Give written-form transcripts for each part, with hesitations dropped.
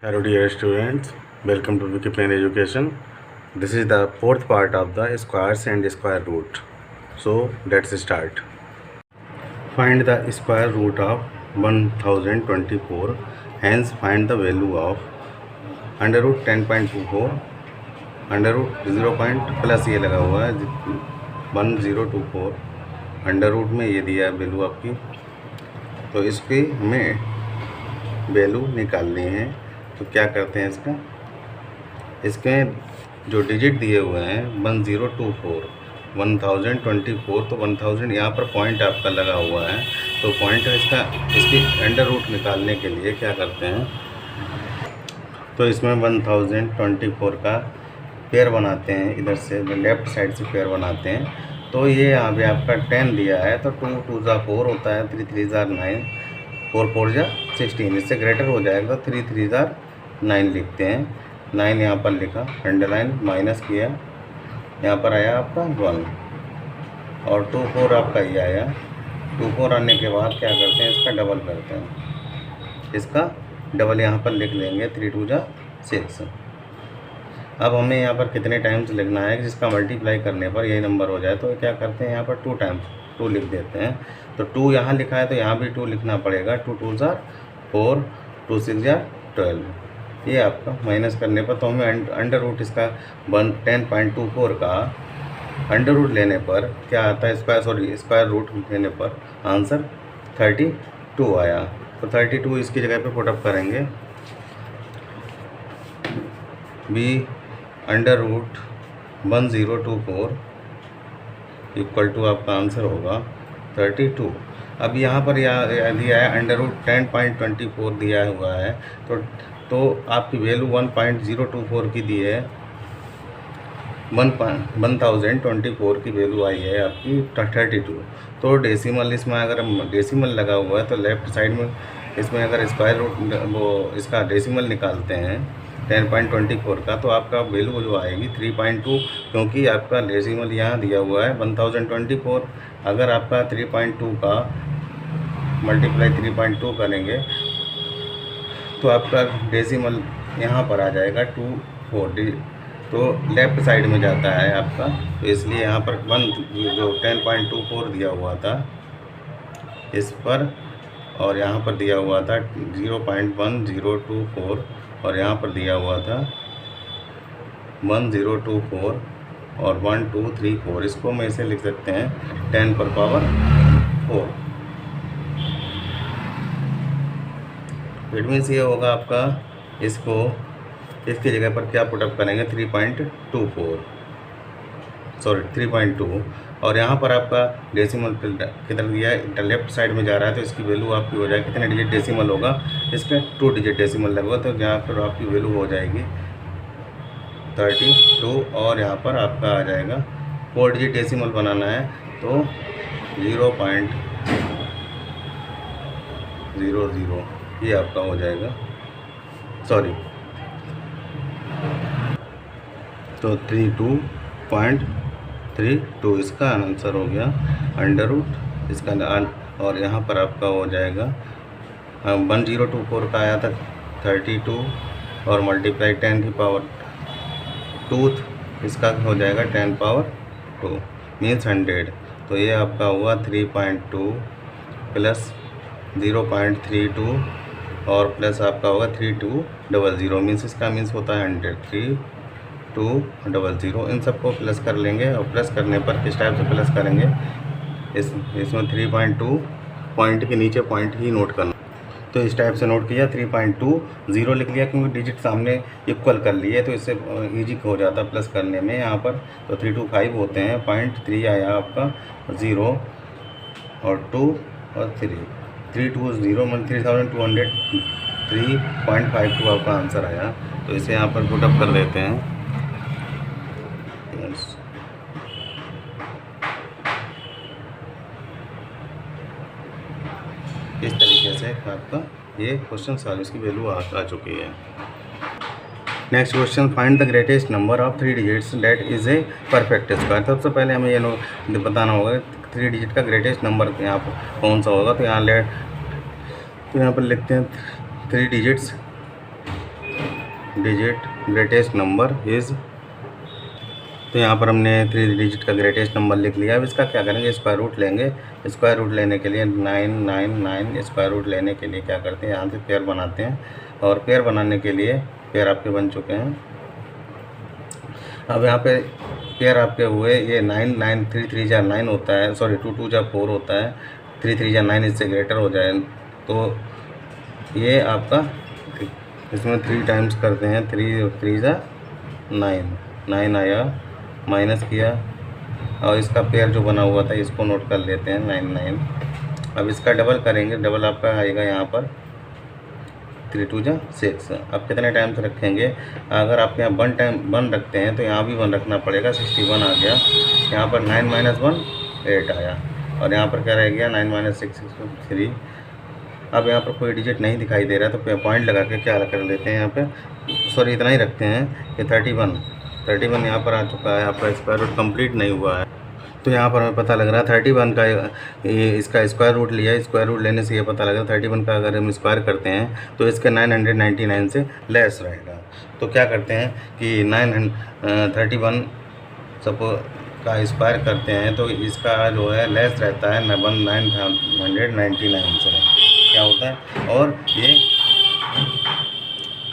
Hello dear students, welcome to Wikipedia Education. This is the fourth part of the squares and square root. So let's start. Find the square root of 1024. Hence find the value of under root 10.24 under root 0 plus ये लगा हुआ है 1024 under root में ये दिया है value आपकी। तो इसकी हमें वैल्यू निकालनी है। तो क्या करते हैं इसके जो डिजिट दिए हुए हैं 1024 1024 तो 1000 यहाँ पर पॉइंट आपका लगा हुआ है। तो पॉइंट इसकी अंडर रूट निकालने के लिए क्या करते हैं, तो इसमें 1024 का पेयर बनाते हैं, इधर से लेफ़्ट साइड से पेयर बनाते हैं। तो ये यहाँ पे आपका 10 दिया है तो 2 2 ज़ा 4 होता है, 3 3 ज़ा 9, 4 4 ज़ा 16, इससे ग्रेटर हो जाएगा तो 3 3 ज़ा 9 लिखते हैं। 9 यहाँ पर लिखा, अंडरलाइन माइनस किया, यहाँ पर आया आपका 1 और 2 4 आपका ये आया। 2 4 आने के बाद क्या करते हैं, इसका डबल करते हैं, इसका डबल यहाँ पर लिख लेंगे, 3 2 ज़ा 6। अब हमें यहाँ पर कितने टाइम्स लिखना है जिसका मल्टीप्लाई करने पर यही नंबर हो जाए। तो क्या करते हैं, यहाँ पर 2 टाइम्स 2 लिख देते हैं। तो 2 यहाँ लिखा है तो यहाँ भी 2 लिखना पड़ेगा। 2 2 ज़ा 4, 2 6 ज़ा 12। ये आपका माइनस करने पर तो हमें अंडर रूट इसका 10.24 का अंडर रूट लेने पर क्या आता है, स्क्वायर रूट लेने पर आंसर 32 आया। तो 32 इसकी जगह पे पुटअप करेंगे, B under root 1024 equal to आपका आंसर होगा 32। अब यहाँ पर दिया है अंडर रूट 10.24 दिया हुआ है तो आपकी वैल्यू 1.024 की दी है, 1024 की वैल्यू आई है आपकी 32। तो डेसिमल, इसमें अगर डेसिमल लगा हुआ है तो लेफ़्ट साइड में इसमें अगर स्क्वायर रूट वो इसका डेसिमल निकालते हैं 10.24 का तो आपका वैल्यू जो आएगी 3.2, क्योंकि आपका डेसिमल यहाँ दिया हुआ है 1024। अगर आपका 3.2 का मल्टीप्लाई 3.2 करेंगे तो आपका डेसिमल यहाँ पर आ जाएगा 24, तो लेफ़्ट साइड में जाता है आपका। तो इसलिए यहाँ पर जो 10.24 दिया हुआ था इस पर, और यहाँ पर दिया हुआ था 0.1024 और यहाँ पर दिया हुआ था 1024 और 1 2 3 4। इसको हम ऐसे लिख सकते हैं 10 पर पावर 4। इट मीन्स ये होगा आपका, इसकी जगह पर क्या पुटअप करेंगे 3.2 और यहाँ पर आपका डेसिमल किधर दिया है, लेफ्ट साइड में जा रहा है तो इसकी वैल्यू आपकी हो जाएगी, कितने डिजिट डेसिमल होगा, इसका 2 डिजिट डेसिमल लगेगा तो यहाँ पर आपकी वैल्यू हो जाएगी 32 और यहाँ पर आपका आ जाएगा 4 डिजिट डेसिमल बनाना है तो 0.00 ये आपका हो जाएगा, सॉरी तो 32.32 इसका आंसर हो गया अंडर रूट इसका। और यहाँ पर आपका हो जाएगा 1024 का आया था 32 और मल्टीप्लाई 10 की पावर 2 इसका हो जाएगा 10 पावर 2 मीन्स 100। तो ये आपका हुआ 3.2 प्लस 0.32 और प्लस आपका होगा 3200 मीन्स इसका मीन्स होता है 100। 3200 इन सबको प्लस कर लेंगे और प्लस करने पर किस टाइप से प्लस करेंगे, इसमें 3.2 पॉइंट के नीचे पॉइंट ही नोट करना। तो इस टाइप से नोट किया, 3.20 लिख लिया क्योंकि डिजिट सामने इक्वल कर लिए तो इससे इजी हो जाता प्लस करने में यहाँ पर। तो 325 होते हैं, 0.3 आया आपका 0 और 2 और 3 320 मतलब 3203.52 आपका आंसर आया। तो इसे यहाँ पर पुटअप कर देते हैं। इस तरीके से आपका ये क्वेश्चन सॉल्व, इसकी वैल्यू आ चुकी है। Next question, find the greatest number of 3 digits that is a perfect square. सबसे पहले हमें ये बताना होगा 3 डिजिट का ग्रेटेस्ट नंबर यहाँ पर कौन सा होगा। तो यहाँ पर लिखते हैं 3 digits digit greatest number is, तो यहाँ पर हमने 3 डिजिट का ग्रेटेस्ट नंबर लिख लिया। अब इसका क्या करेंगे, स्क्वायर रूट लेंगे। स्क्वायर रूट लेने के लिए 999 स्क्वायर रूट लेने के लिए क्या करते हैं, यहाँ से पेयर बनाते हैं, और पेयर बनाने के लिए पेयर आपके बन चुके हैं। अब यहाँ पे पेयर आपके हुए, ये 9 3 3 जा 9 होता है, सॉरी 2 2 जा 4 होता है, 3 3 जा 9 इससे ग्रेटर हो जाए, तो ये आपका इसमें 3 टाइम्स करते हैं, 3 3 जा 9 आया, माइनस किया, और इसका पेयर जो बना हुआ था इसको नोट कर लेते हैं 9 अब इसका डबल करेंगे, डबल आपका आएगा यहाँ पर 3 2 जा 6। अब कितने टाइम से रखेंगे, अगर आप यहाँ 1 रखते हैं तो यहाँ भी 1 रखना पड़ेगा, 61 आ गया। यहाँ पर 9 - 1 8 आया, और यहाँ पर क्या रह गया 9 - 6 3। अब यहाँ पर कोई डिजिट नहीं दिखाई दे रहा, तो पॉइंट लगा के क्या कर लेते हैं यहाँ पे, सॉरी इतना ही रखते हैं कि 31 यहाँ पर आ चुका है, आपका स्क्वायर रूट कंप्लीट नहीं हुआ है। तो यहाँ पर हमें पता लग रहा है 31 का इसका स्क्वायर रूट लिया। स्क्वायर रूट लेने से ये पता लग रहा है 31 का अगर हम स्क्वायर करते हैं तो इसके 999 से लेस रहेगा। तो क्या करते हैं कि 931 सपोज का स्क्वायर करते हैं तो इसका जो है लेस रहता है 999 से, क्या होता है, और ये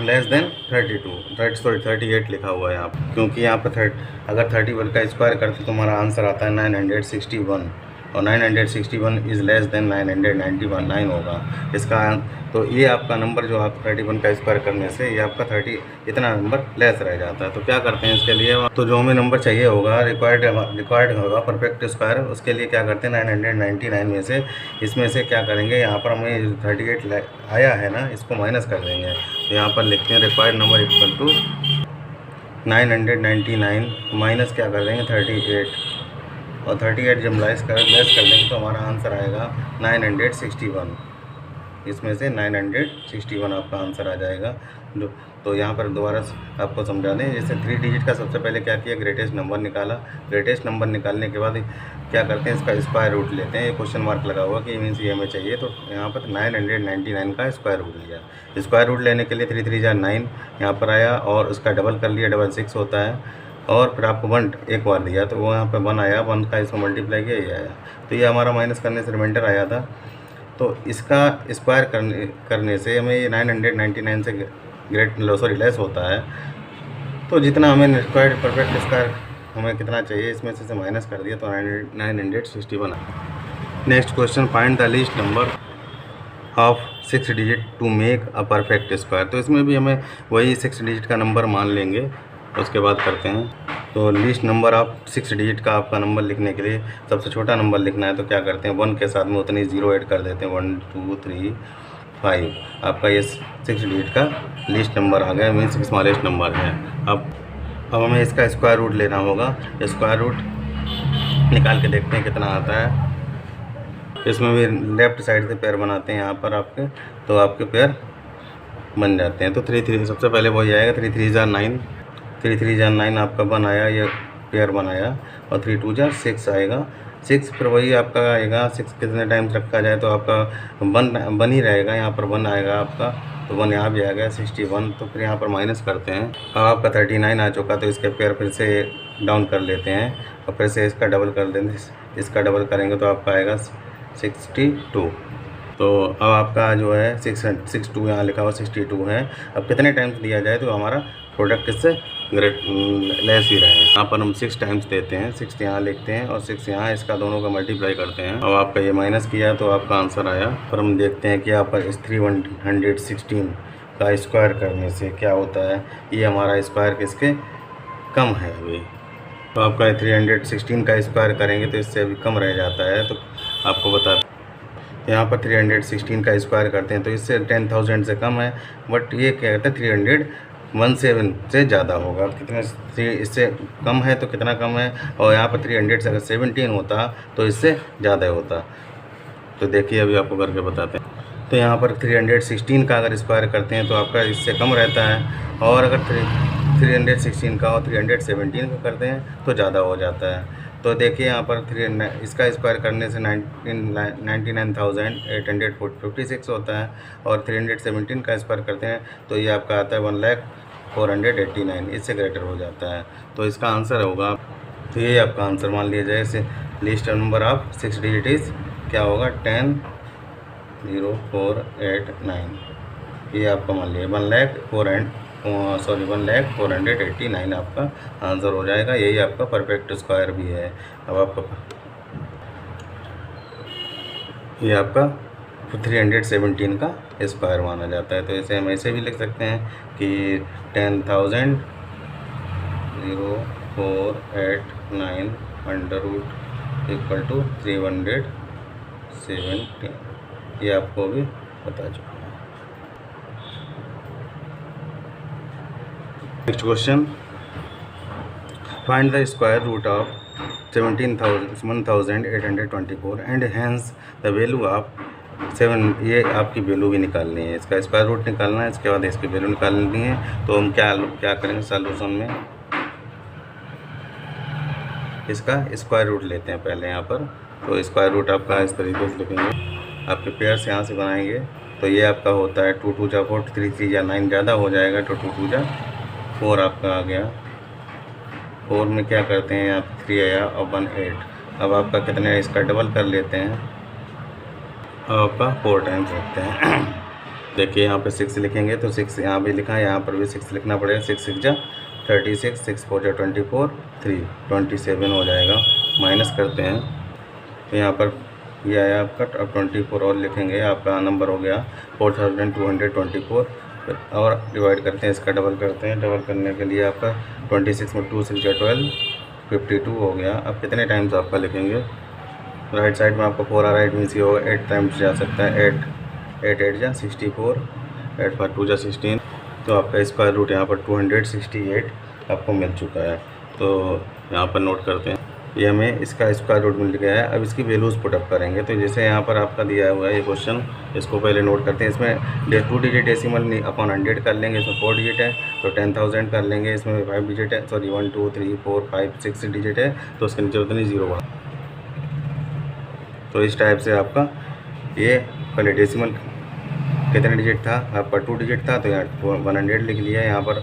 लेस देन 38 लिखा हुआ है यहाँ पर, क्योंकि यहाँ पर अगर 31 का स्क्वायर करते तो हमारा आंसर आता है 961, और 961 इज़ लेस देन 999 होगा इसका। तो ये आपका नंबर जो आप 31 का स्क्वायर करने से ये आपका 30 इतना नंबर लेस रह जाता है। तो क्या करते हैं इसके लिए, तो जो हमें नंबर चाहिए होगा रिक्वायर्ड होगा परफेक्ट स्क्वायर, उसके लिए क्या करते हैं 999 में से इसमें से क्या करेंगे, यहाँ पर हमें 38 आया है ना, इसको माइनस कर देंगे। तो यहाँ पर लिखते हैं required number equal to 999 minus क्या कर देंगे 38, और 38 जब लेस कर देंगे तो हमारा आंसर आएगा 961। इसमें से 961 आपका आंसर आ जाएगा। जो तो यहाँ पर दोबारा आपको समझा दें, जैसे 3 डिजिट का सबसे पहले क्या किया, ग्रेटेस्ट नंबर निकाला। ग्रेटेस्ट नंबर निकालने के बाद क्या करते हैं, इसका स्क्वायर रूट लेते हैं। ये क्वेश्चन मार्क लगा हुआ कि मीन्स ये हमें चाहिए, तो यहाँ पर 999 का स्क्वायर रूट लिया। स्क्वायर रूट लेने के लिए 3 3 जा 9 यहाँ पर आया, और उसका डबल कर लिया, डबल 6 होता है, और फिर आपको 1 एक बार दिया तो वो यहाँ पे 1 आया, 1 का इसको मल्टीप्लाई किया, ये आया। तो ये हमारा माइनस करने से रिमाइंडर आया था। तो इसका स्क्वायर करने से हमें ये 999 से लेस होता है। तो जितना हमें रिक्वायर्ड परफेक्ट स्क्वायर हमें कितना चाहिए, इसमें से माइनस कर दिया तो 961 आया। Next question, find the least number of 6 digit to make a perfect square. तो इसमें भी हमें वही 6 डिजिट का नंबर मान लेंगे, उसके बाद करते हैं। तो लीस्ट नंबर ऑफ 6 डिजिट का आपका नंबर लिखने के लिए सबसे छोटा नंबर लिखना है, तो क्या करते हैं 1 के साथ में उतनी 0 ऐड कर देते हैं, 1 2 3 5। आपका ये 6 डिजिट का लीस्ट नंबर आ गया, मीन्स स्मॉलेस्ट नंबर है। अब हमें इसका स्क्वायर रूट लेना होगा। स्क्वायर रूट निकाल के देखते हैं कितना आता है। इसमें भी लेफ़्ट साइड से पेयर बनाते हैं यहाँ पर आपके, तो आपके पेयर बन जाते हैं। तो 3 3 सबसे पहले वही आएगा, 3 3 जा 9, 3 3 जा 9 आपका बनाया, ये पेयर बनाया, और 3 2 जा 6 आएगा। 6 फिर वही आपका आएगा, 6 कितने टाइम्स रखा जाए तो आपका बन ही रहेगा। यहाँ पर 1 आएगा आपका, तो 1 यहाँ भी आ गया 61। तो फिर यहाँ पर माइनस करते हैं। अब आपका 39 आ चुका, तो इसके पेयर फिर से डाउन कर लेते हैं, और फिर से इसका डबल कर देंगे। इसका डबल करेंगे तो आपका आएगा 62। तो अब आपका जो है 62 यहाँ लिखा हुआ 62 है। अब कितने टाइम्स दिया जाए तो हमारा प्रोडक्ट इससे लेस ही रहे। यहाँ पर हम 6 टाइम्स देते हैं, 6 यहाँ लिखते हैं और 6 यहाँ, इसका दोनों का मल्टीप्लाई करते हैं। और आपका ये माइनस किया तो आपका आंसर आया। पर हम देखते हैं कि यहाँ पर इस 316 का स्क्वायर करने से क्या होता है। ये हमारा स्क्वायर किसके कम है अभी, तो आपका 316 का स्क्वायर करेंगे तो इससे अभी कम रह जाता है। तो आपको बता यहाँ पर 316 का स्क्वायर करते हैं तो इससे 10,000 से कम है, बट ये क्या कहते हैं 317 से ज़्यादा होगा। कितने इससे कम है तो कितना कम है, और यहाँ पर 300 से अगर 17 होता तो इससे ज़्यादा होता। तो देखिए अभी आपको करके बताते हैं। तो यहाँ पर 316 का अगर स्क्वायर करते हैं तो आपका इससे कम रहता है, और अगर 316 का और 317 का करते हैं तो ज़्यादा हो जाता है। तो देखिए यहाँ पर इसका स्क्वायर करने से 99,856 होता है, और 317 का स्क्वायर करते हैं तो ये आपका आता है 1,00,000 489 इससे ग्रेटर हो जाता है, तो इसका आंसर होगा, तो ये आपका आंसर मान लिया जाए। इसे list number of 6 digit is क्या होगा 10,0489, ये आपका मान लिया 1,04,489 आपका आंसर हो जाएगा। यही आपका परफेक्ट स्क्वायर भी है। अब आपका ये आपका 317 का स्क्वायर माना जाता है, तो इसे हम ऐसे भी लिख सकते हैं कि 10,0489 अंडर रूट इक्वल टू 317, ये आपको भी बता चुका है। Next question, find the square root of 1824 and hence the value of 7। ये आपकी वैल्यू भी निकालनी है, इसका स्क्वायर रूट निकालना है, इसके बाद इसकी वैल्यू निकालनी है। तो हम क्या करेंगे सॉल्यूशन में, इसका स्क्वायर रूट लेते हैं पहले यहाँ पर। तो स्क्वायर रूट आपका इस तरीके से लिखेंगे, आपके पेयर से यहाँ से बनाएंगे। तो ये आपका होता है 2 2 जा 4, 3 3 जा 9 ज़्यादा हो जाएगा, तो 2 2 जा 4 आपका आ गया। 4 में क्या करते हैं आप 3 आया और 1 8। अब आपका कितने है, इसका डबल कर लेते हैं, अब आपका 4 टाइम्स रखते हैं। देखिए यहाँ पे 6 लिखेंगे तो 6 यहाँ भी लिखा है, यहाँ पर भी 6 लिखना पड़ेगा। 6 6 जा 36, 6 4 जा 24, 3 27 हो जाएगा। माइनस करते हैं तो यहाँ पर ये आया आपका, अब 24 और लिखेंगे, आपका नंबर हो गया 4224। और डिवाइड करते हैं, इसका डबल करते हैं। डबल करने के लिए आपका 26 में 2 6 जा 12, 52 हो गया। अब कितने टाइम्स आपका लिखेंगे, राइट साइड में आपका 4 आ रहा है, मीन्स ये होगा 8 टाइम्स जा सकता है। 8 8 जा 64, 8 5 2 जा 16। तो आपका स्क्वायर रूट यहाँ पर 268 आपको मिल चुका है। तो यहाँ पर नोट करते हैं, ये हमें इसका स्क्वायर रूट मिल गया है। अब इसकी वैल्यूज़ पुटअप करेंगे। तो जैसे यहाँ पर आपका दिया हुआ है ये क्वेश्चन, इसको पहले नोट करते हैं। इसमें 2 डिजिट डेसिमल अपॉन 100 कर लेंगे, इसमें 4 डिजिट है तो 10,000 कर लेंगे। इसमें 5 डिजिट है, सॉरी 1 2 3 4 5 6 डिजिट है, तो उसके नीचे उतनी 0 बढ़ा। तो इस टाइप से आपका ये पहले डेसिमल कितने डिजिट था आपका 2 डिजिट था, तो यहाँ 100 लिख लिया। यहाँ पर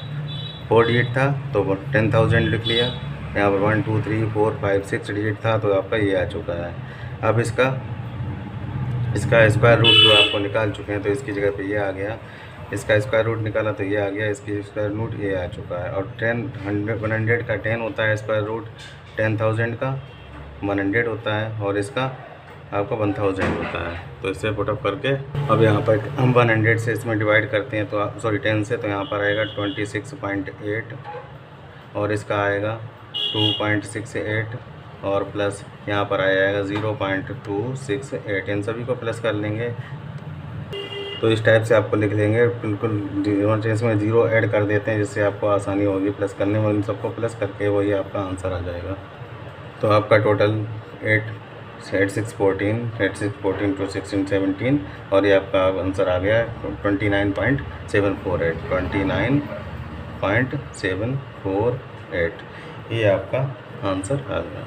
4 डिजिट था तो 10,000 लिख लिया। यहाँ पर 1 2 3 4 5 6 डिजिट था, तो आपका ये आ चुका है। अब इसका स्क्वायर रूट जो आपको निकाल चुके हैं, तो इसकी जगह पे ये आ गया। इसका स्क्वायर रूट निकाला तो ये आ गया, इसकी स्क्वायर रूट ये आ चुका है। और 100 का 10 होता है स्क्वायर रूट, 10,000 का 100 होता है, और इसका आपका 1000 होता है। तो इससे पुटअप करके अब यहाँ पर हम 100 से इसमें डिवाइड करते हैं, तो सॉरी 10 से, तो यहाँ पर आएगा 26.8 और इसका आएगा 2.68 और प्लस यहाँ पर आ जाएगा 0.268। इन सभी को प्लस कर लेंगे। तो इस टाइप से आपको लिख लेंगे, बिल्कुल इसमें 0 ऐड कर देते हैं, जिससे आपको आसानी होगी प्लस करने में। इन सबको प्लस करके वही आपका आंसर आ जाएगा। तो आपका टोटल 8 6 14 2 16 17 और ये आपका आंसर आ गया 29.748 29.748। ये आपका आंसर आ गया।